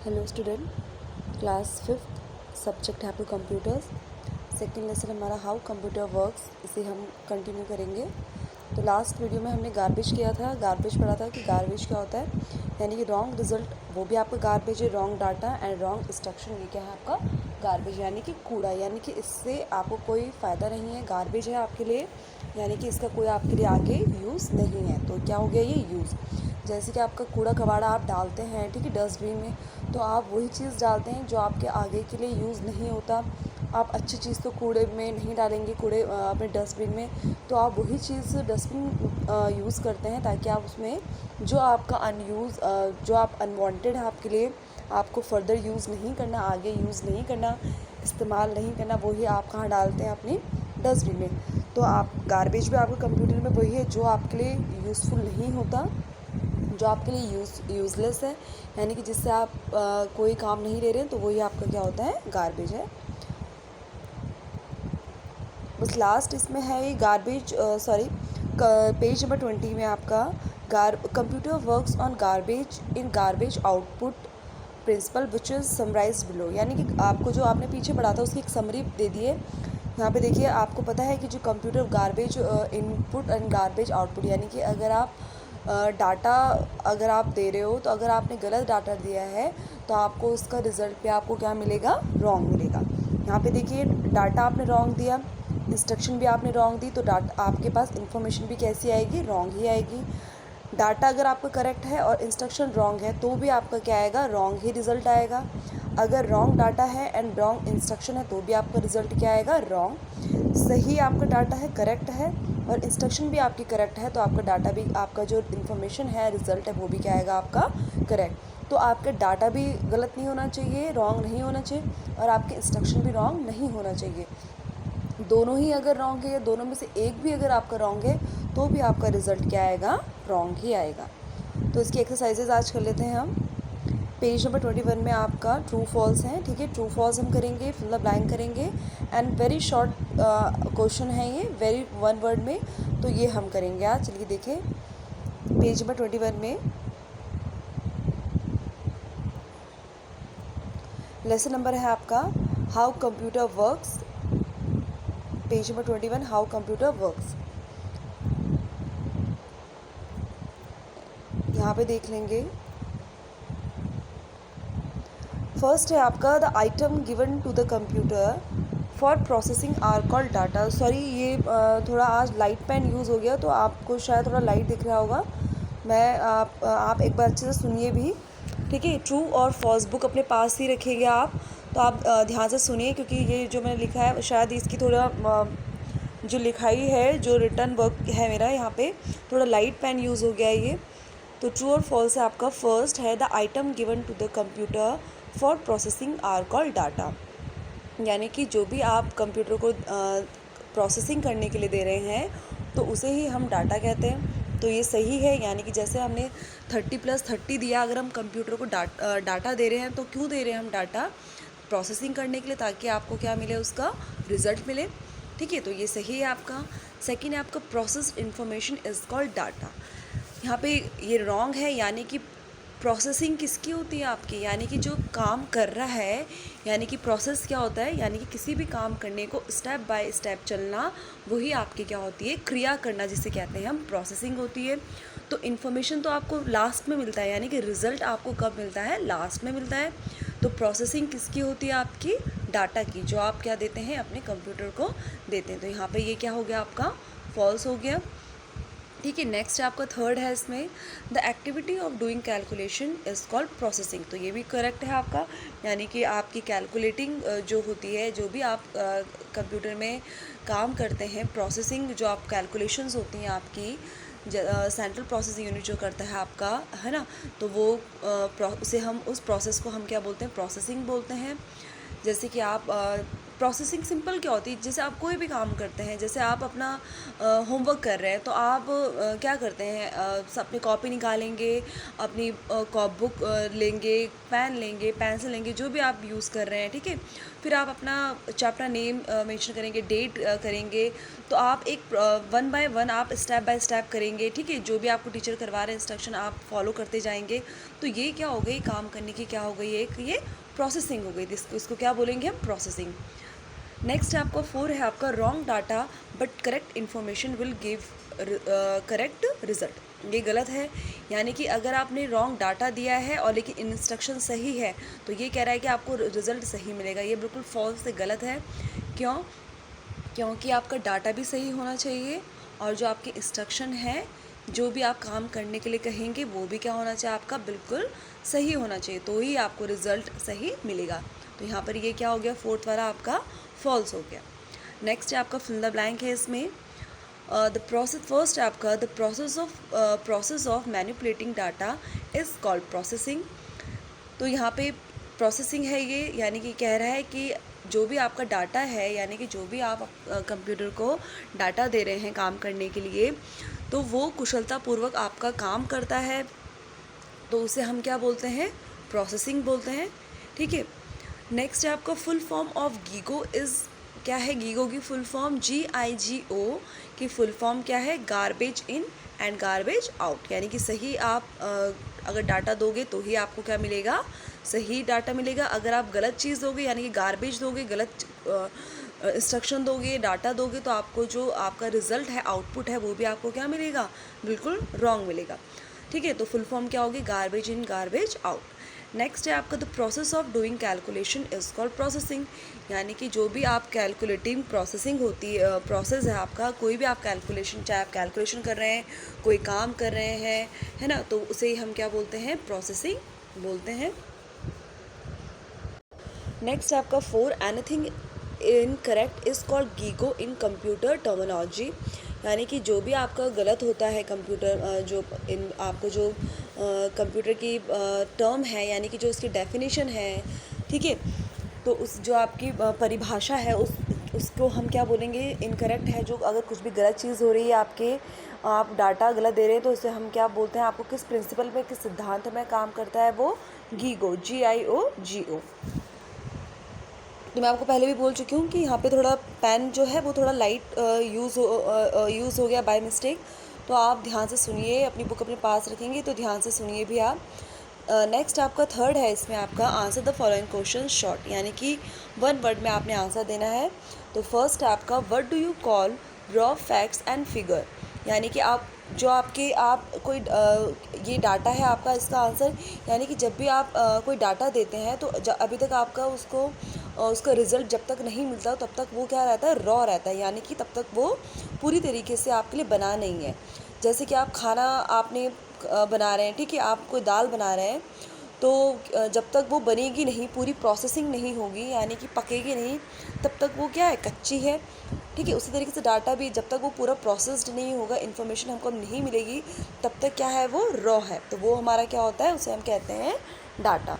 Hello student, class fifth subject है आपको computers. Second lesson हमारा हाउ कंप्यूटर वर्क्स, इसे हम कंटिन्यू करेंगे। तो लास्ट वीडियो में हमने गार्बेज किया था, गार्बेज पढ़ा था कि गार्बेज क्या होता है, यानी कि रॉन्ग रिजल्ट वो भी आपका गार्बेज है, wrong data and wrong instruction ये क्या है आपका गार्बेज, यानी कि कूड़ा, यानी कि इससे आपको कोई फ़ायदा नहीं है, गार्बेज है आपके लिए, यानी कि इसका कोई आपके लिए आगे यूज़ नहीं है। तो क्या हो गया ये यूज़, जैसे कि आपका कूड़ा कबाड़ा आप डालते हैं, ठीक है, डस्टबिन में, तो आप वही चीज़ डालते हैं जो आपके आगे के लिए यूज़ नहीं होता। आप अच्छी चीज़ तो कूड़े में नहीं डालेंगे, कूड़े अपने डस्टबिन में, तो आप वही चीज़ डस्टबिन यूज़ करते हैं ताकि आप उसमें जो आपका जो आप अनवांटेड है आपके लिए, आपको फर्दर यूज़ नहीं करना, आगे यूज़ नहीं करना, इस्तेमाल नहीं करना, वही आप कहाँ डालते हैं, अपनी डस्टबिन में। तो आप गार्बेज भी आपके कंप्यूटर में वही है जो आपके लिए यूज़फुल नहीं होता, जो आपके लिए यूज़लेस है, यानी कि जिससे आप कोई काम नहीं ले रहे हैं, तो वही आपका क्या होता है, गार्बेज है। बस लास्ट इसमें है ये गार्बेज, सॉरी, पेज नंबर 20 में आपका computer works on garbage in garbage output principle which is summarise below, यानी कि आपको जो आपने पीछे पढ़ा था उसकी एक समरी दे दी है। यहाँ पे देखिए, आपको पता है कि जो computer garbage input and garbage output, यानी कि अगर आप डाटा अगर आप दे रहे हो, तो अगर आपने गलत डाटा दिया है तो आपको उसका रिज़ल्ट पे आपको क्या मिलेगा, रॉन्ग मिलेगा। यहाँ पे देखिए, डाटा आपने रॉन्ग दिया, इंस्ट्रक्शन भी आपने रॉन्ग दी, तो डाटा आपके पास इन्फॉर्मेशन भी कैसी आएगी, रॉन्ग ही आएगी। डाटा अगर आपका करेक्ट है और इंस्ट्रक्शन रॉन्ग है तो भी आपका क्या आएगा, रॉन्ग ही रिज़ल्ट आएगा। अगर रॉन्ग डाटा है एंड रॉन्ग इंस्ट्रक्शन है तो भी आपका रिज़ल्ट क्या आएगा, रॉन्ग। सही आपका डाटा है, करेक्ट है, और इंस्ट्रक्शन भी आपकी करेक्ट है, तो आपका डाटा भी, आपका जो इन्फॉर्मेशन है, रिज़ल्ट है, वो भी क्या आएगा आपका करेक्ट। तो आपका डाटा भी गलत नहीं होना चाहिए, रॉन्ग नहीं होना चाहिए, और आपके इंस्ट्रक्शन भी रॉन्ग नहीं होना चाहिए। दोनों ही अगर रॉन्ग है या दोनों में से एक भी अगर आपका रॉन्ग है तो भी आपका रिज़ल्ट क्या आएगा, रॉन्ग ही आएगा। तो इसकी एक्सरसाइजेज आज कर लेते हैं हम। पेज नंबर 21 में आपका ट्रू फॉल्स है, ठीक है, ट्रू फॉल्स हम करेंगे, फिल द ब्लैंक करेंगे, एंड वेरी शॉर्ट क्वेश्चन है ये, वेरी वन वर्ड में, तो ये हम करेंगे आज। चलिए देखें, पेज नंबर 21 में लेसन नंबर है आपका how computer works, page number 21, how computer works. यहाँ पे देख लेंगे, फर्स्ट है आपका the item given to the computer for processing are called data. Sorry, ये थोड़ा आज लाइट पेन यूज़ हो गया तो आपको शायद थोड़ा लाइट दिख रहा होगा। आप एक बार अच्छे से सुनिए भी, ठीक है। ट्रू और फॉल्स बुक अपने पास ही रखिएगा आप, तो आप ध्यान से सुनिए, क्योंकि ये जो मैंने लिखा है शायद इसकी थोड़ा जो लिखाई है, जो रिटर्न वर्क है मेरा, यहाँ पे थोड़ा लाइट पेन यूज़ हो गया है ये। तो ट्रू और फॉल्स है आपका। फर्स्ट है the item given to the computer for processing are called data, यानी कि जो भी आप कंप्यूटर को प्रोसेसिंग करने के लिए दे रहे हैं तो उसे ही हम डाटा कहते हैं। तो ये सही है, यानी कि जैसे हमने 30+30 दिया, अगर हम कंप्यूटर को डाटा दे रहे हैं तो क्यों दे रहे हैं हम डाटा, प्रोसेसिंग करने के लिए, ताकि आपको क्या मिले, उसका रिज़ल्ट मिले, ठीक है। तो ये सही है आपका। सेकेंड है आपका processed information is called data. यहाँ पे ये रॉन्ग है, यानी कि प्रोसेसिंग किसकी होती है आपकी, यानी कि जो काम कर रहा है, यानी कि प्रोसेस क्या होता है, यानी कि किसी भी काम करने को स्टेप बाय स्टेप चलना, वही आपकी क्या होती है, क्रिया करना, जिसे कहते हैं हम प्रोसेसिंग होती है। तो इन्फॉर्मेशन तो आपको लास्ट में मिलता है, यानी कि रिज़ल्ट आपको कब मिलता है, लास्ट में मिलता है। तो प्रोसेसिंग किसकी होती है, आपकी डाटा की, जो आप क्या देते हैं, अपने कंप्यूटर को देते हैं। तो यहाँ पर ये क्या हो गया, आपका फॉल्स हो गया, ठीक है। नेक्स्ट आपका थर्ड है इसमें, the activity of doing calculation is called processing. तो ये भी करेक्ट है आपका, यानी कि आपकी कैलकुलेटिंग जो होती है, जो भी आप कंप्यूटर में काम करते हैं, प्रोसेसिंग जो आप कैलकुलेशंस होती हैं आपकी, सेंट्रल प्रोसेसिंग यूनिट जो करता है आपका, है ना, तो वो उसे हम, उस प्रोसेस को हम क्या बोलते हैं, प्रोसेसिंग बोलते हैं। जैसे कि आप प्रोसेसिंग सिंपल क्या होती है, जैसे आप कोई भी काम करते हैं, जैसे आप अपना होमवर्क कर रहे हैं तो आप क्या करते हैं, अपनी कॉपी निकालेंगे, अपनी कॉप बुक लेंगे, पेन लेंगे, पेंसिल लेंगे, जो भी आप यूज़ कर रहे हैं, ठीक है। फिर आप अपना चैप्टर नेम मेंशन करेंगे, डेट करेंगे, तो आप एक वन बाय वन आप स्टेप बाय स्टेप करेंगे, ठीक है। जो भी आपको टीचर करवा रहे हैं इंस्ट्रक्शन आप फॉलो करते जाएंगे। तो ये क्या हो गई, काम करने की क्या हो गई, एक ये प्रोसेसिंग हो गई। इसको क्या बोलेंगे हम, प्रोसेसिंग। नेक्स्ट आपका 4 है आपका wrong data but correct information will give correct result. ये गलत है, यानी कि अगर आपने रॉन्ग डाटा दिया है और लेकिन इंस्ट्रक्शन सही है तो ये कह रहा है कि आपको रिज़ल्ट सही मिलेगा। ये बिल्कुल फॉल्स से गलत है। क्यों? क्योंकि आपका डाटा भी सही होना चाहिए और जो आपके इंस्ट्रक्शन है, जो भी आप काम करने के लिए कहेंगे वो भी क्या होना चाहिए, आपका बिल्कुल सही होना चाहिए, तो ही आपको रिज़ल्ट सही मिलेगा। तो यहाँ पर ये क्या हो गया, 4th वाला आपका फॉल्स हो गया। नेक्स्ट है आपका फिल द ब्लैंक है इसमें। द प्रोसेस फर्स्ट है आपका the process of manipulating data is called processing. तो यहाँ पे प्रोसेसिंग है ये, यानी कि कह रहा है कि जो भी आपका डाटा है, यानी कि जो भी आप कंप्यूटर को डाटा दे रहे हैं काम करने के लिए, तो वो कुशलतापूर्वक आपका काम करता है, तो उसे हम क्या बोलते हैं, प्रोसेसिंग बोलते हैं, ठीक है। नेक्स्ट है आपका full form of GIGO is, क्या है गीगो की फुल फॉर्म, GIGO की फुल फॉर्म क्या है, garbage in and garbage out. यानी कि सही आप अगर डाटा दोगे तो ही आपको क्या मिलेगा, सही डाटा मिलेगा। अगर आप गलत चीज़ दोगे, यानी कि गार्बेज दोगे, गलत इंस्ट्रक्शन दोगे, डाटा दोगे, तो आपको जो आपका रिज़ल्ट है, आउटपुट है, वो भी आपको क्या मिलेगा, बिल्कुल रॉन्ग मिलेगा, ठीक है। तो फुल फॉर्म क्या होगी, garbage in garbage out. Next है आपका the process of doing calculation is called processing. यानी कि जो भी आप कैलकुलेटिंग प्रोसेसिंग होती है, प्रोसेस है आपका, कोई भी आप कैलकुलेशन, चाहे आप कैलकुलेशन कर रहे हैं, कोई काम कर रहे हैं, है ना, तो उसे हम क्या बोलते हैं, प्रोसेसिंग बोलते हैं। नेक्स्ट है आपका 4 anything incorrect is called GIGO in computer terminology. यानी कि जो भी आपका गलत होता है कंप्यूटर, जो इन आपको जो कंप्यूटर की टर्म है, यानी कि जो उसकी डेफिनेशन है, ठीक है, तो उस जो आपकी परिभाषा है उसको हम क्या बोलेंगे, इनकरेक्ट है। जो अगर कुछ भी गलत चीज़ हो रही है आपके, आप डाटा गलत दे रहे हैं, तो उसे हम क्या बोलते हैं, आपको किस प्रिंसिपल में, किस सिद्धांत में काम करता है वो, गीगो, GIOGO। तो मैं आपको पहले भी बोल चुकी हूँ कि यहाँ पे थोड़ा पेन जो है वो थोड़ा लाइट यूज़ हो गया बाय मिस्टेक, तो आप ध्यान से सुनिए, अपनी बुक अपने पास रखेंगे तो ध्यान से सुनिए भी आप। नेक्स्ट आपका 3rd है इसमें आपका answer the following question short, यानी कि 1 वर्ड में आपने आंसर देना है। तो फर्स्ट है आपका what do you call raw facts and figure. यानी कि आप जो आपके आप कोई ये डाटा है आपका, इसका आंसर, यानी कि जब भी आप कोई डाटा देते हैं तो अभी तक आपका उसका रिज़ल्ट जब तक नहीं मिलता तब तक वो क्या रहता है, रॉ रहता है, यानी कि तब तक वो पूरी तरीके से आपके लिए बना नहीं है। जैसे कि आप खाना आपने बना रहे हैं, ठीक है, आप कोई दाल बना रहे हैं, तो जब तक वो बनेगी नहीं, पूरी प्रोसेसिंग नहीं होगी, यानी कि पकेगी नहीं, तब तक वो क्या है, कच्ची है, ठीक है। उसी तरीके से डाटा भी जब तक वो पूरा प्रोसेस्ड नहीं होगा, इन्फॉर्मेशन हमको नहीं मिलेगी, तब तक क्या है, वो रॉ है, तो वो हमारा क्या होता है, उसे हम कहते हैं डाटा।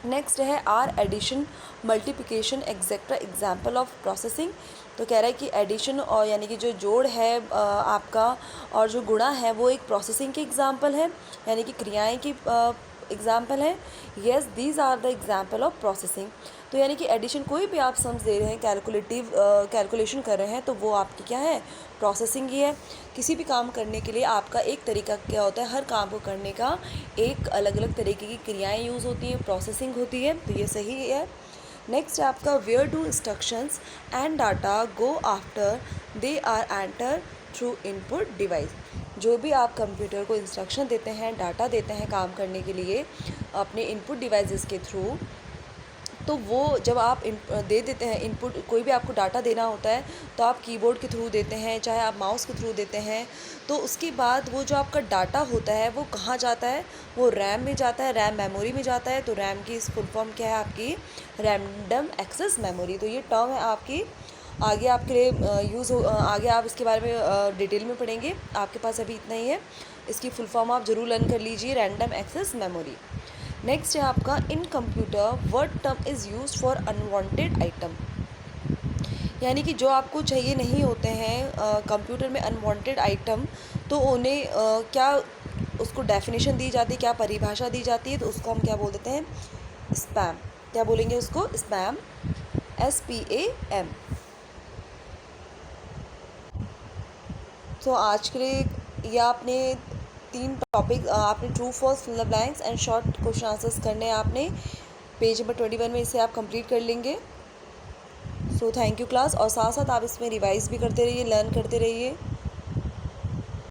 नेक्स्ट है are addition multiplication etcetera example of processing. तो कह रहा है कि एडिशन और यानी कि जो जोड़ है आपका, और जो गुणा है वो एक प्रोसेसिंग की एग्जाम्पल है, यानी कि क्रियाएं की एग्जाम्पल है। Yes these are the example of processing. तो यानी कि एडिशन कोई भी आप सम्स दे रहे हैं, कैलकुलेशन कर रहे हैं, तो वो आपकी क्या है, प्रोसेसिंग ही है। किसी भी काम करने के लिए आपका एक तरीका क्या होता है, हर काम को करने का एक अलग अलग तरीके की क्रियाएं यूज़ होती हैं, प्रोसेसिंग होती है, तो ये सही है। नेक्स्ट है आपका where do instructions and data go after they are enter through input device. जो भी आप कंप्यूटर को इंस्ट्रक्शन देते हैं, डाटा देते हैं काम करने के लिए अपने इनपुट डिवाइसेस के थ्रू, तो वो जब आप दे देते हैं इनपुट, कोई भी आपको डाटा देना होता है तो आप कीबोर्ड के थ्रू देते हैं, चाहे आप माउस के थ्रू देते हैं, तो उसके बाद वो जो आपका डाटा होता है वो कहाँ जाता है, वो रैम में जाता है, रैम मेमोरी में जाता है। तो रैम की इस फुल फॉर्म क्या है आपकी, रैंडम एक्सेस मेमोरी। तो ये टर्म है आपकी, आगे आपके लिए यूज़ हो, आगे आप इसके बारे में डिटेल में पढ़ेंगे, आपके पास अभी इतना ही है। इसकी फुल फॉर्म आप ज़रूर लर्न कर लीजिए, रैंडम एक्सेस मेमोरी। नेक्स्ट है आपका इन computer what term is used for unwanted item. यानी कि जो आपको चाहिए नहीं होते हैं कंप्यूटर में अनवांटेड आइटम, तो उन्हें क्या उसको डेफिनेशन दी जाती है, क्या परिभाषा दी जाती है, तो उसको हम क्या बोल देते हैं, स्पैम। क्या बोलेंगे उसको, स्पैम, SPAM। तो आज के लिए ये आपने 3 टॉपिक आपने true false fill the blanks and short question answers करने हैं आपने पेज नंबर 21 में, इसे आप कंप्लीट कर लेंगे। So thank you class. और साथ साथ आप इसमें रिवाइज भी करते रहिए, लर्न करते रहिए।